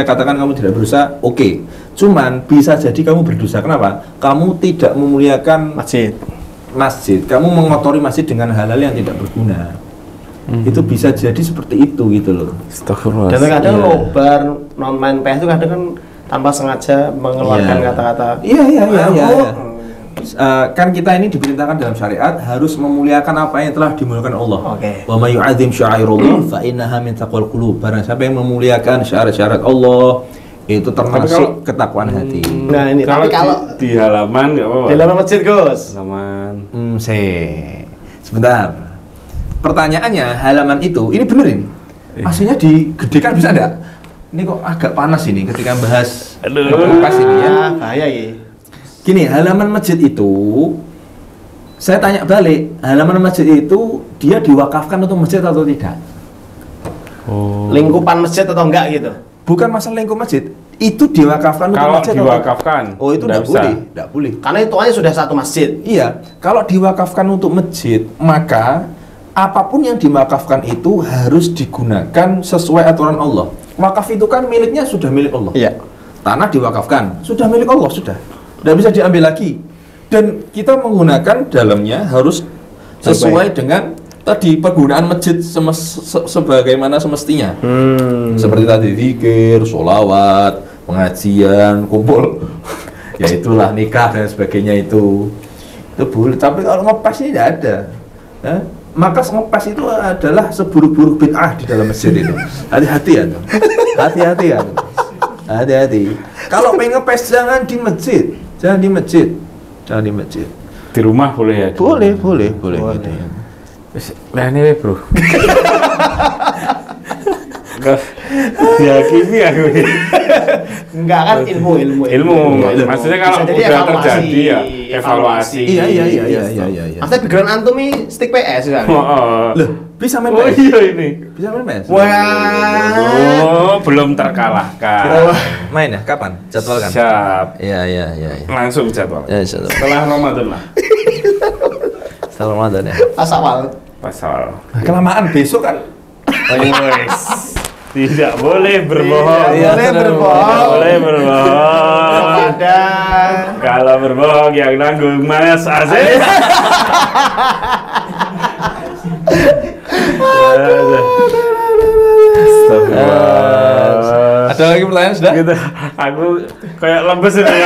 [SPEAKER 1] katakan kamu tidak berdosa, oke. Cuman bisa jadi kamu berdosa. Kenapa? Kamu tidak memuliakan masjid. Kamu mengotori masjid dengan hal-hal yang tidak berguna. Itu bisa jadi seperti itu gitu loh.
[SPEAKER 2] Astagfirullah.
[SPEAKER 3] Dan kadang nobar, main PS itu kadang kan tanpa sengaja mengeluarkan kata-kata.
[SPEAKER 1] Iya. Kan kita ini diperintahkan dalam syariat harus memuliakan apa yang telah dimuliakan Allah. Wa may yu'azzim sya'airallah fa innaha min taqwal qulub. Barang siapa yang memuliakan syarat-syarat Allah, itu termasuk ketakwaan hati.
[SPEAKER 3] Nah, ini kalau
[SPEAKER 2] di halaman enggak apa-apa.
[SPEAKER 3] Di halaman masjid, Gus.
[SPEAKER 2] Halaman.
[SPEAKER 1] Sebentar. Pertanyaannya, halaman itu, ini bener ini? Aslinya digedekan bisa enggak? Ini kok agak panas ini ketika bahas
[SPEAKER 2] ini
[SPEAKER 3] ya. Bahaya ya.
[SPEAKER 1] Gini, halaman masjid itu saya tanya balik, halaman masjid itu dia diwakafkan untuk masjid atau tidak?
[SPEAKER 3] Lingkupan masjid atau enggak gitu?
[SPEAKER 1] Bukan masalah lingkup masjid, itu diwakafkan untuk
[SPEAKER 2] Kalau
[SPEAKER 1] masjid
[SPEAKER 2] diwakafkan,
[SPEAKER 1] atau? Oh itu
[SPEAKER 2] nggak
[SPEAKER 1] tidak boleh.
[SPEAKER 3] Karena hitungannya sudah satu masjid.
[SPEAKER 1] Iya, kalau diwakafkan untuk masjid, maka apapun yang diwakafkan itu harus digunakan sesuai aturan Allah. Wakaf itu kan miliknya sudah milik Allah.
[SPEAKER 3] Iya.
[SPEAKER 1] Tanah diwakafkan, sudah milik Allah, sudah. Tidak bisa diambil lagi. Dan kita menggunakan dalamnya harus sesuai dengan tadi penggunaan masjid sebagaimana semestinya. Seperti tadi zikir, sholawat, pengajian, kumpul. Ya itulah nikah dan sebagainya itu boleh. Tapi kalau ngepas ini tidak ada. Ya? Maka ngepas itu adalah seburuk-buruk bid'ah di dalam masjid itu. Hati-hati ya. Hati-hati ya. Hati-hati. Kalau pengen ngepes jangan di masjid. Jangan di masjid. Jangan di masjid.
[SPEAKER 2] Di rumah boleh ya?
[SPEAKER 1] Boleh gitu.
[SPEAKER 2] Nah ini bro. Diyakini aku.
[SPEAKER 3] Enggak kan ilmu.
[SPEAKER 2] Maksudnya kalau udah terjadi ya evaluasi.
[SPEAKER 1] Iya.
[SPEAKER 3] Maksudnya background antum ini stick PS kan?
[SPEAKER 1] Loh, bisa main
[SPEAKER 2] Oh
[SPEAKER 1] PS?
[SPEAKER 2] iya ini.
[SPEAKER 1] Bisa main PS?
[SPEAKER 2] Oh, belum terkalahkan.
[SPEAKER 1] Main ya? Kapan? Jadwalkan.
[SPEAKER 2] Siap.
[SPEAKER 1] Iya.
[SPEAKER 2] Langsung jadwal.
[SPEAKER 1] Ya, jadwal.
[SPEAKER 2] Setelah Ramadan lah.
[SPEAKER 1] Setelah Ramadan ya.
[SPEAKER 3] Asal.
[SPEAKER 2] Pasal.
[SPEAKER 1] Kelamaan besok kan.
[SPEAKER 2] Tidak boleh berbohong.
[SPEAKER 3] Tidak boleh berbohong.
[SPEAKER 2] Kepada kalau berbohong yang nanggung Mas Aziz.
[SPEAKER 1] Ada lagi pertanyaan sudah?
[SPEAKER 2] Gitu. Aku kayak lemes ini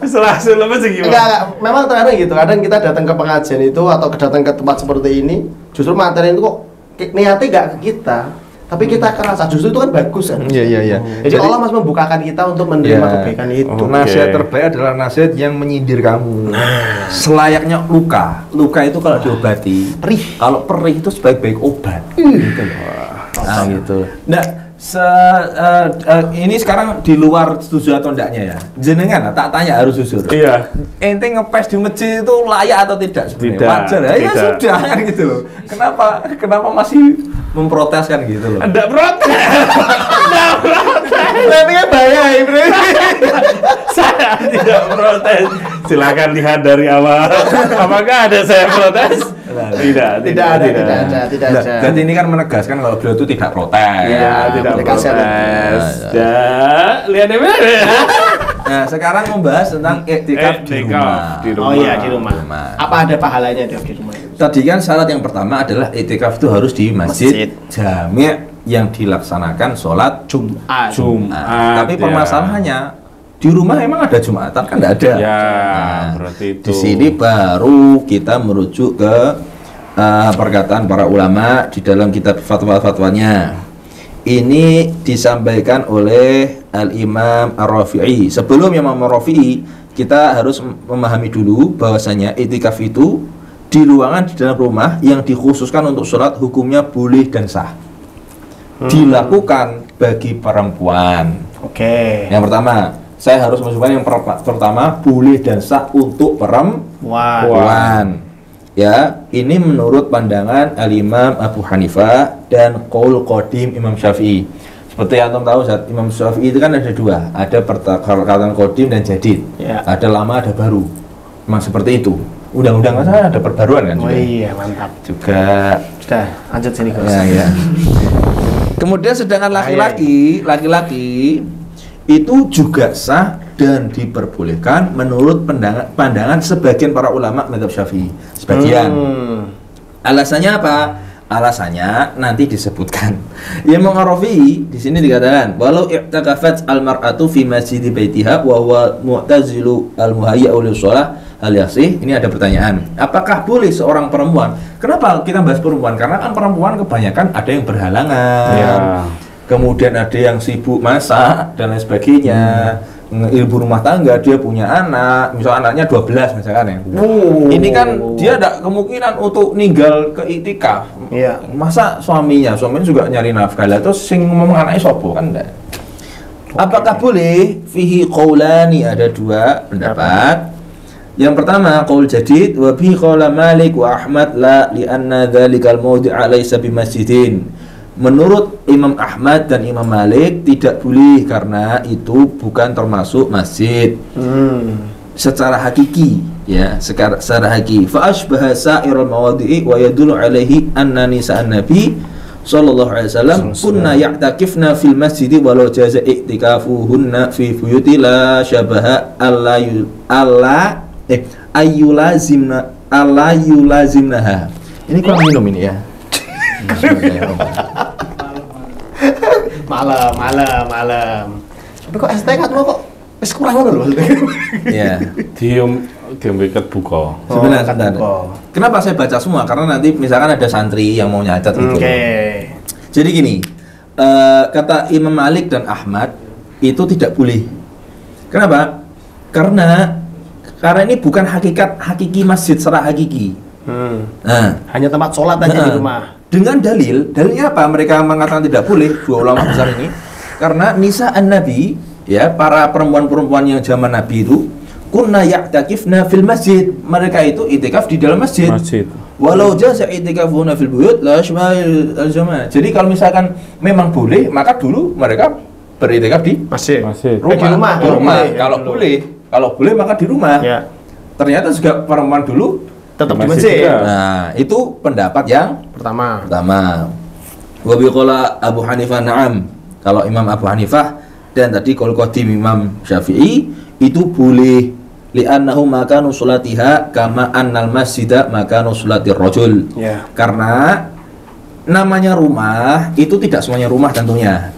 [SPEAKER 2] langsung lemes sih gimana?
[SPEAKER 3] Enggak. Memang terkadang gitu. Kadang kita datang ke pengajian itu atau datang ke tempat seperti ini, justru materi itu kok niatnya enggak ke kita. Tapi kita kerasa justru itu kan bagus kan.
[SPEAKER 1] Iya.
[SPEAKER 3] Jadi Allah masih membukakan kita untuk menerima kebaikan itu.
[SPEAKER 1] Nasihat terbaik adalah nasihat yang menyindir kamu. Selayaknya luka. Luka itu kalau diobati, perih. Kalau perih itu sebaik-baik obat. Gitu loh. Nah, gitu. Nah, ini sekarang di luar setuju atau enggaknya ya? Jenengan tak tanya harus jujur.
[SPEAKER 2] Iya.
[SPEAKER 1] Ente ngepes di masjid itu layak atau tidak sebenarnya?
[SPEAKER 2] Tidak.
[SPEAKER 1] Wajar ya? Ya sudah kan gitu loh. Kenapa masih memprotes kan gitu loh?
[SPEAKER 2] Ada protes.
[SPEAKER 3] Tapi kan bahaya ini.
[SPEAKER 2] Saya tidak protes. Silakan lihat dari awal. Apakah ada saya protes? Tidak ada.
[SPEAKER 1] Jadi ini kan menegaskan kalau beliau itu tidak protes.
[SPEAKER 2] Ya, tidak protes. Ya, lihat deh.
[SPEAKER 1] Nah, sekarang membahas tentang iktikaf di rumah.
[SPEAKER 3] Oh iya, di rumah. Apa ada pahalanya di rumah?
[SPEAKER 1] Tadi kan syarat yang pertama adalah iktikaf itu harus di masjid jami' yang dilaksanakan sholat
[SPEAKER 3] Jumat.
[SPEAKER 1] Tapi permasalahannya di rumah emang ada Jumatan kan nggak ada.
[SPEAKER 2] Ya, berarti itu.
[SPEAKER 1] Di sini baru kita merujuk ke perkataan para ulama di dalam kitab fatwa-fatwanya. Ini disampaikan oleh Al-Imam Ar-Rafi'i. Sebelum Imam Ar-Rafi'i, kita harus memahami dulu bahwasanya iktikaf itu di ruangan di dalam rumah yang dikhususkan untuk sholat hukumnya boleh dan sah. Dilakukan bagi perempuan.
[SPEAKER 3] Oke.
[SPEAKER 1] Yang pertama, saya harus masukkan yang pertama boleh dan sah untuk perempuan. Ya, ini menurut pandangan Al-Imam Abu Hanifah dan qaul qadim Imam Syafi'i. Seperti yang antum tahu, Imam Syafi'i itu kan ada dua, ada perkataan qadim dan jadid. Ya. Ada lama, ada baru. Memang seperti itu. Undang-undang kan ada perbaruan kan?
[SPEAKER 3] Oh iya, mantap.
[SPEAKER 1] Juga.
[SPEAKER 3] Sudah, lanjut sini Gus.
[SPEAKER 1] Ya. Kemudian sedangkan laki-laki itu juga sah dan diperbolehkan menurut pandangan sebagian para ulama mazhab Syafi'i. Sebagian. Alasannya apa? Alasannya nanti disebutkan. Imam Ar-Rafi'i di sini dikatakan, walau i'takafat al-mar'atu fi masjid baitiha wa huwa mu'tazilu al-muhayya'u lis-shalah hal yasih. Ini ada pertanyaan. Apakah boleh seorang perempuan? Kenapa kita bahas perempuan? Karena kan perempuan kebanyakan ada yang berhalangan. Ya. Kemudian ada yang sibuk masak dan lain sebagainya. Ibu rumah tangga, dia punya anak, misal anaknya 12 misalkan ya. Ini kan dia ada kemungkinan untuk ninggal ke iktikaf.
[SPEAKER 3] Iya.
[SPEAKER 1] Masa suaminya juga nyari nafkah. Lah terus sing ngomong anaknya sopo kan enggak. Apakah boleh? Fihi qaulani, ada dua pendapat. Yang pertama qaul jadid wa bi qala Malik wa Ahmad la li anna dzalikal mawdi'a laysa bimasjidin. Menurut Imam Ahmad dan Imam Malik tidak boleh karena itu bukan termasuk masjid. Secara hakiki ya, secara hakiki. Fa asbaha sa'irul mawadi'i wa yadullu alaihi anna nisa'an nabi sallallahu alaihi wasallam kunna ya'takifna fil masjid walau jaza i'tikafuhunna fi buyuti la syabaha ayyulazimnaha. Ini kurang minum ini ya.
[SPEAKER 3] malam. Tapi kok es teh katmu kok wis kurang ngono lho maksudnya.
[SPEAKER 1] Iya.
[SPEAKER 2] Diombe ket buka.
[SPEAKER 1] Sebenarnya kenapa saya baca semua? Karena nanti misalkan ada santri yang mau nyacat gitu. Jadi gini, kata Imam Malik dan Ahmad itu tidak boleh. Kenapa? Karena ini bukan hakiki masjid secara hakiki. Nah,
[SPEAKER 3] hanya tempat sholat aja di rumah.
[SPEAKER 1] Dengan dalilnya apa? Mereka mengatakan tidak boleh, dua ulama besar ini. Karena nisa'an Nabi, ya, para perempuan-perempuan yang zaman Nabi itu, kunna ya'takifna fil masjid. Mereka itu itikaf di dalam masjid. Walau jaza itikafuna fil buyut la yashmal al-jama'. Jadi kalau misalkan memang boleh, maka dulu mereka beritikaf di
[SPEAKER 3] masjid.
[SPEAKER 1] Rumah. Di rumah. Kalau boleh maka di rumah.
[SPEAKER 3] Ya.
[SPEAKER 1] Ternyata juga perempuan dulu
[SPEAKER 3] tetap di masjid.
[SPEAKER 1] Nah, itu pendapat yang pertama. Wa biqala Abu Hanifah na'am. Kalau Imam Abu Hanifah dan tadi qaul qadim Imam Syafi'i itu boleh li'annahu makanu sholatiha kama annal masjida makanu sholatir rajul. Karena namanya rumah itu tidak semuanya rumah tentunya.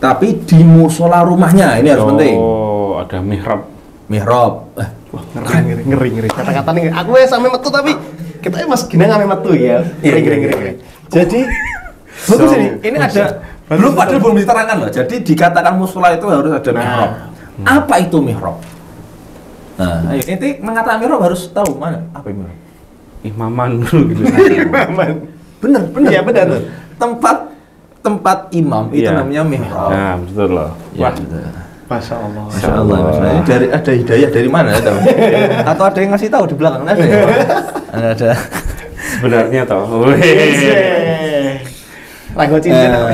[SPEAKER 1] Tapi di musola rumahnya ini harus penting.
[SPEAKER 2] Oh, ada mihrab.
[SPEAKER 3] Wah, ngeri. Kata-kata nih, aku ya sampai metu tapi kita mas gina nggak metu ya. Ngeri. Jadi bagus ini ada belum padahal belum diterangkan loh. Jadi dikatakan musola itu harus ada mihrab. Apa itu mihrab? Nah, ayo inti mengatakan mihrab harus tahu mana apa mihrab.
[SPEAKER 2] Imaman dulu gitu.
[SPEAKER 3] Imaman. Bener.
[SPEAKER 1] Iya benar. Tempat imam itu namanya mihrab.
[SPEAKER 2] Nah, betul loh.
[SPEAKER 1] Wah.
[SPEAKER 3] Masya Allah.
[SPEAKER 1] Ini dari ada hidayah dari mana ya, tahu? Atau ada yang ngasih tahu di belakang ada ya? Ada.
[SPEAKER 2] Sebenarnya toh.
[SPEAKER 3] Lagu cinta.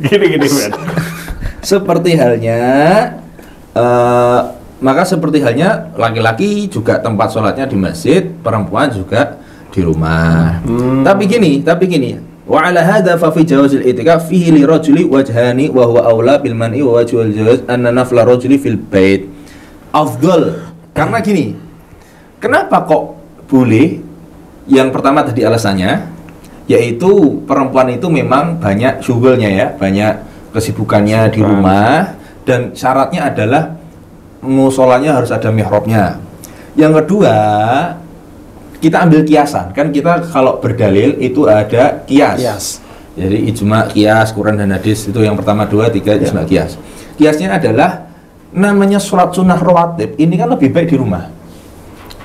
[SPEAKER 2] Gini Ben.
[SPEAKER 1] Seperti halnya laki-laki juga tempat sholatnya di masjid, perempuan juga di rumah. Tapi gini. Wa ala hadza fa fi jawazil i'tikaf fihi li rajuli wajhani wa huwa aula bil man'i wa wajhul jawaz anna nafla rajuli fil bait afdal. Karena gini, kenapa kok boleh? Yang pertama tadi alasannya yaitu perempuan itu memang banyak syughulnya ya, banyak kesibukannya di rumah dan syaratnya adalah musholanya harus ada mihrabnya. Yang kedua, kita ambil kiasan, kan kita kalau berdalil itu ada kias. Jadi ijma, kias, Quran dan hadis itu yang pertama, dua, tiga, ijma, kias. Kiasnya adalah namanya sholat sunnah rawatib. Ini kan lebih baik di rumah.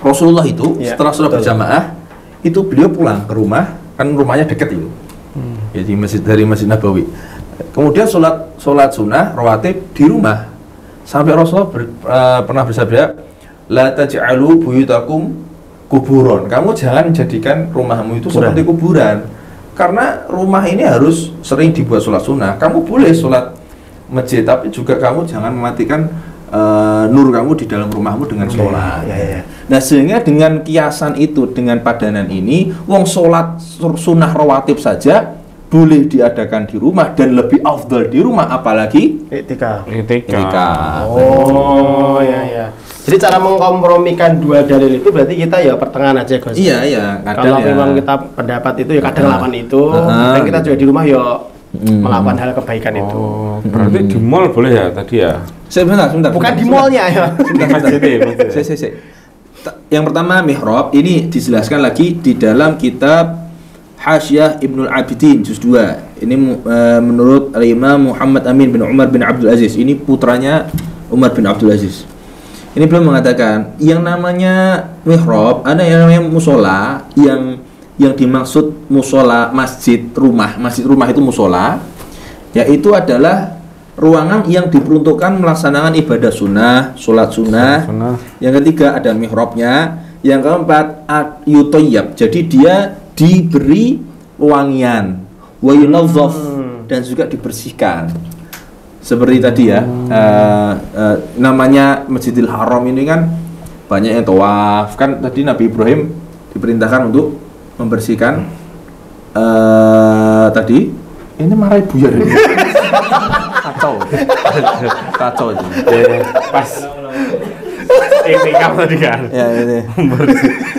[SPEAKER 1] Rasulullah itu setelah sholat berjamaah itu beliau pulang ke rumah, kan rumahnya dekat itu. Jadi dari Masjid Nabawi. Kemudian sholat sunnah rawatib di rumah. Sampai Rasulullah pernah bersabda, la taj'alu buyutakum kuburan. Kamu jangan jadikan rumahmu itu seperti kuburan. Karena rumah ini harus sering dibuat sholat sunnah. Kamu boleh sholat masjid, tapi juga kamu jangan mematikan nur kamu di dalam rumahmu dengan sholat. Nah, sehingga dengan kiasan itu, dengan padanan ini, wong sholat sunnah rawatib saja boleh diadakan di rumah dan lebih afdal di rumah, apalagi
[SPEAKER 3] i'tikaf.
[SPEAKER 1] Oh,
[SPEAKER 3] ya. Jadi cara mengkompromikan dua dalil itu berarti kita ya pertengahan aja, Gus.
[SPEAKER 1] Iya.
[SPEAKER 3] Kalau memang kita pendapat itu ya kadang lawan itu, dan kita juga di rumah ya melakukan hal kebaikan itu.
[SPEAKER 2] Berarti di mall boleh ya tadi ya?
[SPEAKER 1] Sebentar.
[SPEAKER 3] Bukan di mallnya ya.
[SPEAKER 1] Sebentar. Yang pertama mihrab ini dijelaskan lagi di dalam kitab Hasyiah Ibnul Abidin juz 2. Ini menurut Imam Muhammad Amin bin Umar bin Abdul Aziz. Ini putranya Umar bin Abdul Aziz. Ini belum mengatakan yang namanya mihrab, ada yang namanya musola, yang dimaksud musola masjid rumah itu musola, yaitu adalah ruangan yang diperuntukkan melaksanakan ibadah sunnah, sholat sunnah. Yang ketiga ada mihrabnya. Yang keempat yutoyab, jadi dia diberi wangian, wa yunazzaf, dan juga dibersihkan. Seperti tadi ya, namanya Masjidil Haram ini kan banyak yang tawaf. Kan tadi Nabi Ibrahim diperintahkan untuk membersihkan tadi. Ini marah ibu ya. Kacau itu.
[SPEAKER 2] Pas iktikaf tadi kan.
[SPEAKER 1] Ya ini.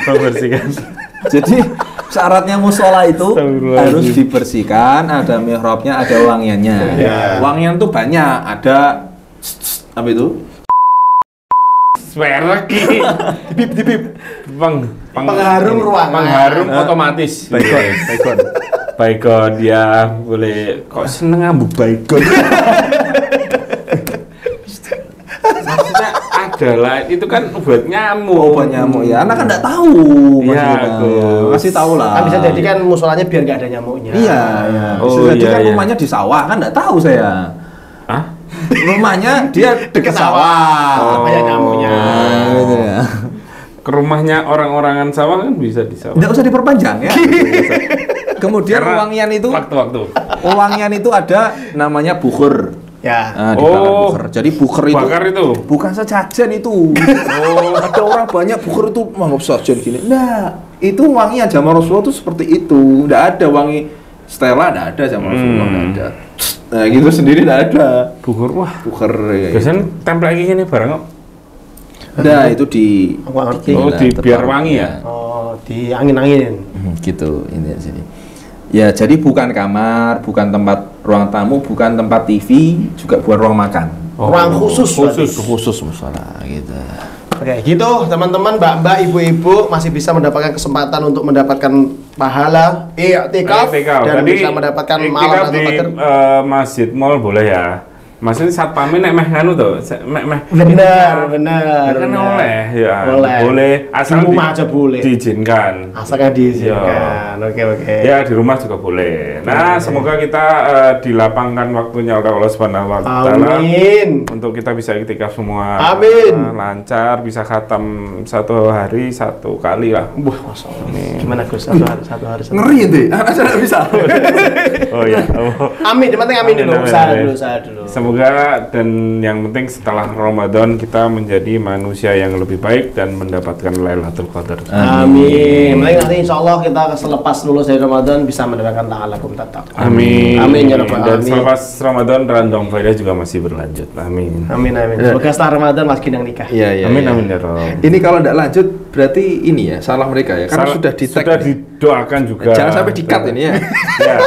[SPEAKER 2] Membersihkan.
[SPEAKER 1] Jadi syaratnya musola itu harus dibersihkan, ada mihrabnya, ada wangiannya. Wangian tuh banyak, ada apa itu?
[SPEAKER 2] Swerek
[SPEAKER 3] Dipip.
[SPEAKER 2] Pengharum
[SPEAKER 3] ruangan.
[SPEAKER 2] Pengharum otomatis. Baygon ya boleh. Kok seneng ngambuk baygon? Maksudnya adalah itu kan buat nyamuk.
[SPEAKER 1] Buat nyamuk ya. Anak kan enggak tahu.
[SPEAKER 2] Iya,
[SPEAKER 1] masih tahu lah.
[SPEAKER 3] Kan bisa jadi kan musolanya biar nggak ada nyamuknya.
[SPEAKER 1] Iya.
[SPEAKER 2] Oh,
[SPEAKER 1] jadi
[SPEAKER 2] iya,
[SPEAKER 1] kan
[SPEAKER 2] iya.
[SPEAKER 1] rumahnya di sawah kan enggak tahu saya.
[SPEAKER 2] Hah?
[SPEAKER 1] Rumahnya dia dekat sawah.
[SPEAKER 3] Banyak nyamuknya.
[SPEAKER 1] Gitu ya.
[SPEAKER 2] Ke rumahnya orang-orangan sawah kan bisa di sawah.
[SPEAKER 1] Enggak usah diperpanjang ya. Kemudian
[SPEAKER 2] Karena
[SPEAKER 1] wangian itu
[SPEAKER 2] waktu-waktu.
[SPEAKER 1] wangian itu ada namanya bukhur.
[SPEAKER 3] Ya.
[SPEAKER 1] Nah, dibakar bukhur. Jadi bukhur itu
[SPEAKER 2] Bakar itu.
[SPEAKER 1] bukan sesajen itu. Ada orang banyak bukhur itu menganggap sesajen gini. Nah, itu wangian zaman Rasulullah itu seperti itu. Enggak ada wangi Stella, enggak ada zaman Rasulullah, enggak ada. Nah, gitu sendiri enggak ada.
[SPEAKER 2] Bukur wah.
[SPEAKER 1] Bukhur ya.
[SPEAKER 2] Biasanya tempel lagi gini bareng kok.
[SPEAKER 1] Nah, itu di
[SPEAKER 3] Aku ngerti.
[SPEAKER 2] Biar wangi ya.
[SPEAKER 3] Oh, di angin-angin.
[SPEAKER 1] Gitu ini di sini. Ya, jadi bukan kamar, bukan tempat ruang tamu, bukan tempat TV, juga bukan ruang makan.
[SPEAKER 3] Ruang khusus.
[SPEAKER 1] Khusus musola gitu.
[SPEAKER 3] Oke, gitu teman-teman, mbak-mbak, ibu-ibu masih bisa mendapatkan kesempatan untuk mendapatkan pahala i'tikaf dan
[SPEAKER 2] Jadi,
[SPEAKER 3] bisa mendapatkan
[SPEAKER 2] iktikaf
[SPEAKER 3] malam
[SPEAKER 2] di
[SPEAKER 3] Qadar.
[SPEAKER 2] Masjid Mall boleh ya. Maksudnya satpamnya nek meh nganu tuh, meh
[SPEAKER 3] Benar.
[SPEAKER 2] kan oleh ya.
[SPEAKER 3] Boleh.
[SPEAKER 2] Asal
[SPEAKER 3] Di rumah aja boleh.
[SPEAKER 2] diizinkan.
[SPEAKER 3] Asalkan diizinkan. Oke.
[SPEAKER 2] Ya di rumah juga boleh. Nah, semoga kita dilapangkan waktunya oleh Allah Subhanahu wa taala.
[SPEAKER 3] Amin.
[SPEAKER 2] Untuk kita bisa iktikaf semua.
[SPEAKER 3] Amin.
[SPEAKER 2] Lancar, bisa khatam satu hari satu kali lah.
[SPEAKER 3] Wah, Masya Allah. Gimana Gus? Satu hari.
[SPEAKER 1] Ngeri itu, anak saya nggak bisa.
[SPEAKER 2] Oh iya.
[SPEAKER 3] Amin, yang penting amin dulu. Usaha dulu.
[SPEAKER 2] Semoga dan yang penting setelah Ramadan kita menjadi manusia yang lebih baik dan mendapatkan Lailatul Qadar.
[SPEAKER 3] Amin. Mulai nanti insya Allah kita selepas lulus dari Ramadan bisa mendapatkan ta'alakum tetap.
[SPEAKER 2] Amin.
[SPEAKER 3] Amin ya Rabbal
[SPEAKER 2] Dan
[SPEAKER 3] alamin.
[SPEAKER 2] selepas Ramadan Randong Faedah juga masih berlanjut. Amin.
[SPEAKER 3] Amin. Semoga setelah Ramadan Mas Kinang nikah.
[SPEAKER 1] Iya.
[SPEAKER 2] Amin amin ya Rabb.
[SPEAKER 1] Ini kalau tidak lanjut berarti ini ya salah mereka ya, karena sudah di-tag.
[SPEAKER 2] Sudah didoakan juga.
[SPEAKER 1] Jangan sampai di-cut ini ya.
[SPEAKER 2] Ya.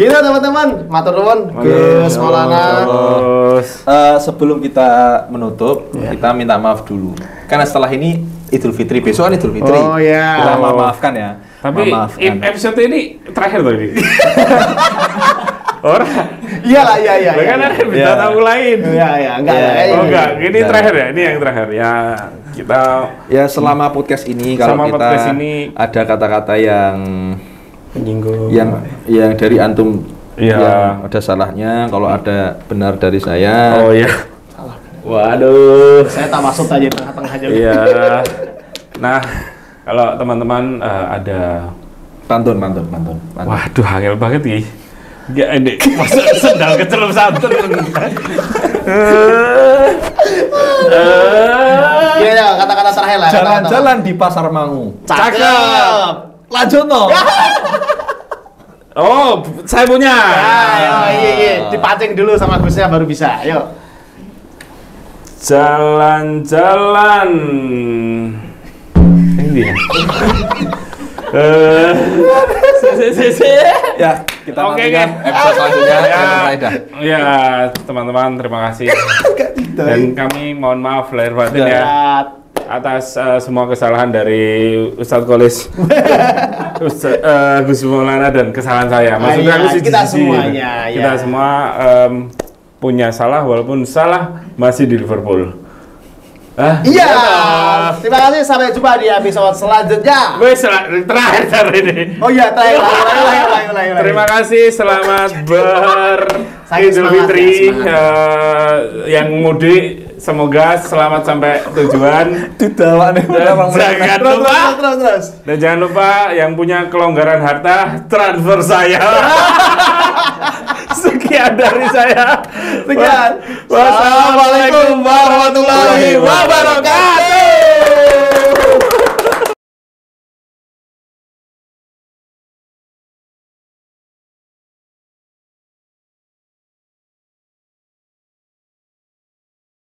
[SPEAKER 3] Gitu teman-teman, matur nuwun Gus Maulana.
[SPEAKER 2] Terus
[SPEAKER 1] Sebelum kita menutup, kita minta maaf dulu. Karena setelah ini Idul Fitri, besok kan Idul Fitri.
[SPEAKER 3] Oh, iya.
[SPEAKER 1] Kita maafkan ya.
[SPEAKER 2] tapi
[SPEAKER 1] maafkan.
[SPEAKER 2] episode ini terakhir tadi. Orang.
[SPEAKER 3] Iyalah.
[SPEAKER 2] Kan ada berita tamu lain.
[SPEAKER 3] Iya, enggak
[SPEAKER 1] Iya,
[SPEAKER 3] ya.
[SPEAKER 2] Oh enggak, ini terakhir ya, ini yang terakhir ya. Kita
[SPEAKER 1] Ya selama podcast ini kalau
[SPEAKER 2] Selama
[SPEAKER 1] kita
[SPEAKER 2] podcast ini-
[SPEAKER 1] ada kata-kata yang
[SPEAKER 3] Menyinggung.
[SPEAKER 1] yang dari antum
[SPEAKER 2] Iya.
[SPEAKER 1] yang ada salahnya, kalau ada benar dari saya.
[SPEAKER 2] Oh iya. Waduh.
[SPEAKER 3] Saya tak masuk aja tengah-tengah aja.
[SPEAKER 2] Iya. Nah, kalau teman-teman ada
[SPEAKER 1] Pantun.
[SPEAKER 2] waduh, angel banget nih. Enggak ini masuk sendal kecelup santun.
[SPEAKER 3] Iya, kata-kata terakhir lah.
[SPEAKER 1] Jalan-jalan di Pasar Mangu.
[SPEAKER 3] Cakep.
[SPEAKER 1] Lanjut no.
[SPEAKER 2] Oh, saya punya.
[SPEAKER 3] Iya. Dipancing dulu sama Gusnya baru bisa. Ayo.
[SPEAKER 2] Jalan-jalan. Ini ya.
[SPEAKER 1] Ya, kita
[SPEAKER 2] Oke,
[SPEAKER 1] nantikan
[SPEAKER 2] oke.
[SPEAKER 1] episode selanjutnya.
[SPEAKER 2] Ya, teman-teman, terima kasih. Dan kami mohon maaf lahir batin ya atas semua kesalahan dari Ustadz Kolis, Gus Maulana dan kesalahan saya. Maksudnya aku sih
[SPEAKER 3] kita
[SPEAKER 2] jijik.
[SPEAKER 3] semuanya,
[SPEAKER 2] Kita
[SPEAKER 3] ya.
[SPEAKER 2] semua punya salah walaupun salah masih di Liverpool.
[SPEAKER 3] Iya. Terima kasih, sampai jumpa di episode selanjutnya.
[SPEAKER 2] Wes terakhir hari ini.
[SPEAKER 3] Oh iya, terakhir. Ulangi.
[SPEAKER 2] Terima kasih, selamat Idul Fitri yang mudik. Semoga selamat sampai tujuan. Dan jangan lupa yang punya kelonggaran harta transfer saya. Sekian dari saya.
[SPEAKER 3] Sekian.
[SPEAKER 2] Wassalamualaikum.